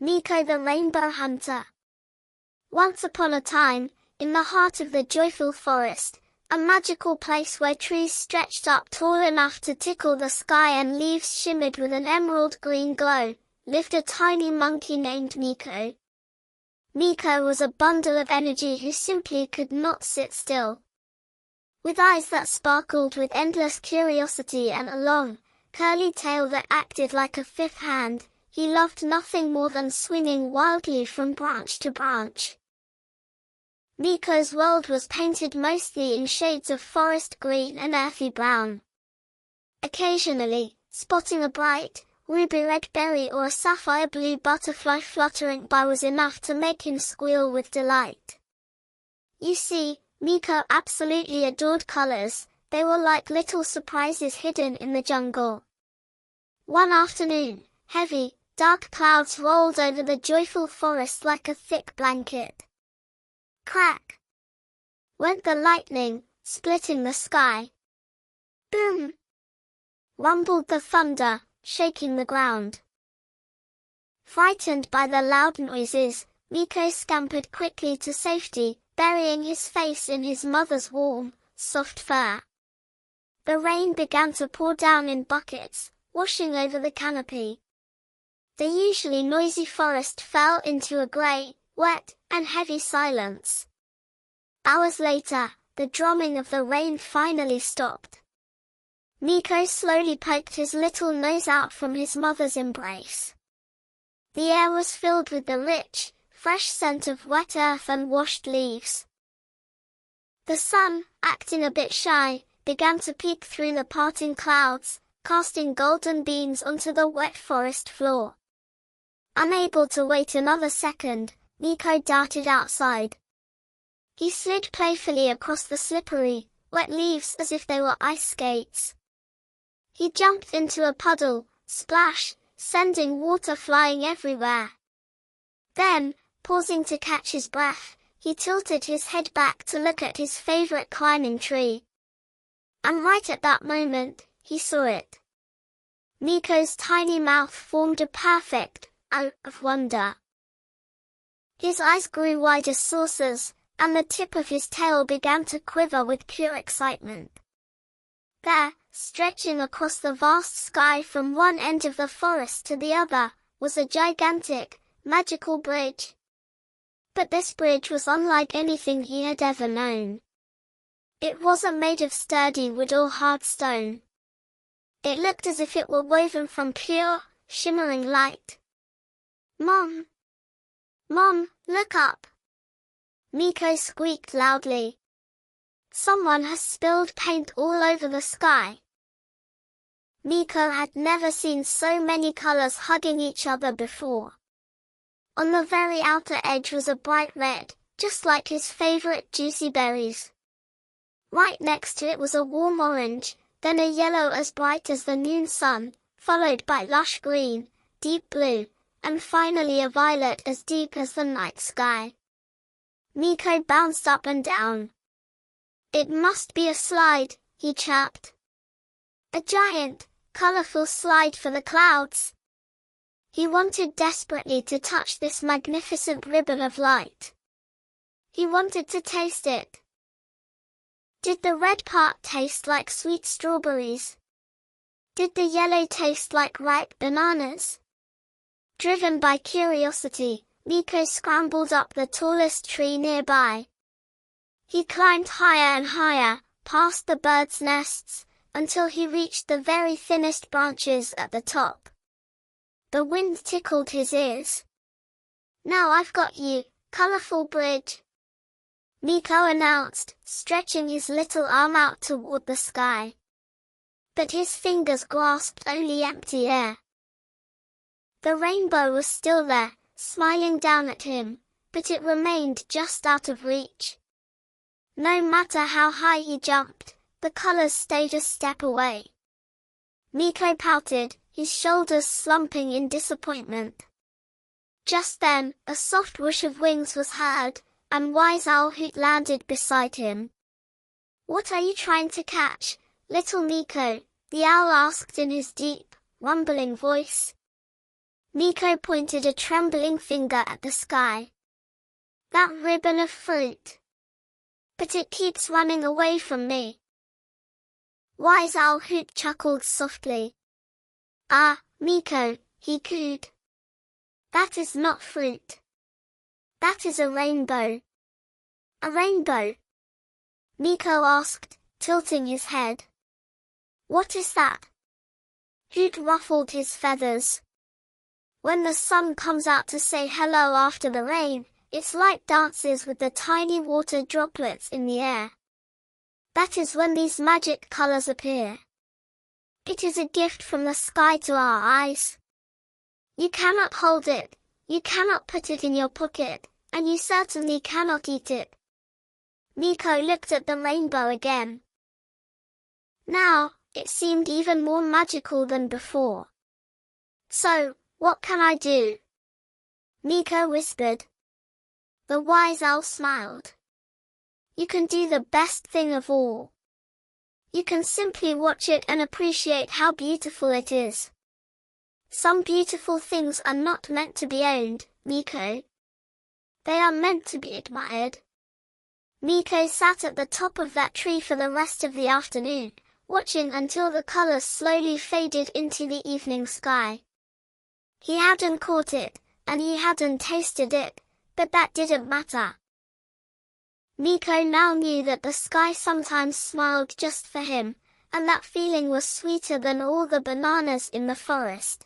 Miko the Rainbow Hunter. Once upon a time, in the heart of the joyful forest, a magical place where trees stretched up tall enough to tickle the sky and leaves shimmered with an emerald green glow, lived a tiny monkey named Miko. Miko was a bundle of energy who simply could not sit still. With eyes that sparkled with endless curiosity and a long, curly tail that acted like a fifth hand, he loved nothing more than swinging wildly from branch to branch. Miko's world was painted mostly in shades of forest green and earthy brown. Occasionally, spotting a bright, ruby-red berry or a sapphire blue butterfly fluttering by was enough to make him squeal with delight. You see, Miko absolutely adored colors. They were like little surprises hidden in the jungle. One afternoon, heavy, dark clouds rolled over the joyful forest like a thick blanket. Crack! Went the lightning, splitting the sky. Boom! Rumbled the thunder, shaking the ground. Frightened by the loud noises, Miko scampered quickly to safety, burying his face in his mother's warm, soft fur. The rain began to pour down in buckets, washing over the canopy. The usually noisy forest fell into a grey, wet, and heavy silence. Hours later, the drumming of the rain finally stopped. Miko slowly poked his little nose out from his mother's embrace. The air was filled with the rich, fresh scent of wet earth and washed leaves. The sun, acting a bit shy, began to peek through the parting clouds, casting golden beams onto the wet forest floor. Unable to wait another second, Miko darted outside. He slid playfully across the slippery, wet leaves as if they were ice skates. He jumped into a puddle, splash, sending water flying everywhere. Then, pausing to catch his breath, he tilted his head back to look at his favorite climbing tree. And right at that moment, he saw it. Miko's tiny mouth formed a perfect O of wonder. His eyes grew wide as saucers, and the tip of his tail began to quiver with pure excitement. There, stretching across the vast sky from one end of the forest to the other, was a gigantic, magical bridge. But this bridge was unlike anything he had ever known. It wasn't made of sturdy wood or hard stone. It looked as if it were woven from pure, shimmering light. "Mom! Mom, look up!" Miko squeaked loudly. "Someone has spilled paint all over the sky." Miko had never seen so many colors hugging each other before. On the very outer edge was a bright red, just like his favorite juicy berries. Right next to it was a warm orange, then a yellow as bright as the noon sun, followed by lush green, deep blue, and finally a violet as deep as the night sky. Miko bounced up and down. "It must be a slide," he chirped. "A giant, colorful slide for the clouds." He wanted desperately to touch this magnificent ribbon of light. He wanted to taste it. Did the red part taste like sweet strawberries? Did the yellow taste like ripe bananas? Driven by curiosity, Miko scrambled up the tallest tree nearby. He climbed higher and higher, past the birds' nests, until he reached the very thinnest branches at the top. The wind tickled his ears. "Now I've got you, colorful bridge," Miko announced, stretching his little arm out toward the sky. But his fingers grasped only empty air. The rainbow was still there, smiling down at him, but it remained just out of reach. No matter how high he jumped, the colors stayed a step away. Miko pouted, his shoulders slumping in disappointment. Just then, a soft whoosh of wings was heard, and Wise Owl Hoot landed beside him. "What are you trying to catch, little Miko?" the owl asked in his deep, rumbling voice. Miko pointed a trembling finger at the sky. That ribbon of fruit. But it keeps running away from me. Wise Owl Hoot chuckled softly. Ah, Miko, he cooed. That is not fruit. That is a rainbow. A rainbow? Miko asked, tilting his head. What is that? Hoot ruffled his feathers. When the sun comes out to say hello after the rain, its light dances with the tiny water droplets in the air. That is when these magic colors appear. It is a gift from the sky to our eyes. You cannot hold it, you cannot put it in your pocket, and you certainly cannot eat it. Miko looked at the rainbow again. Now, it seemed even more magical than before. So, what can I do? Miko whispered. The wise owl smiled. You can do the best thing of all. You can simply watch it and appreciate how beautiful it is. Some beautiful things are not meant to be owned, Miko. They are meant to be admired. Miko sat at the top of that tree for the rest of the afternoon, watching until the colors slowly faded into the evening sky. He hadn't caught it, and he hadn't tasted it, but that didn't matter. Miko now knew that the sky sometimes smiled just for him, and that feeling was sweeter than all the bananas in the forest.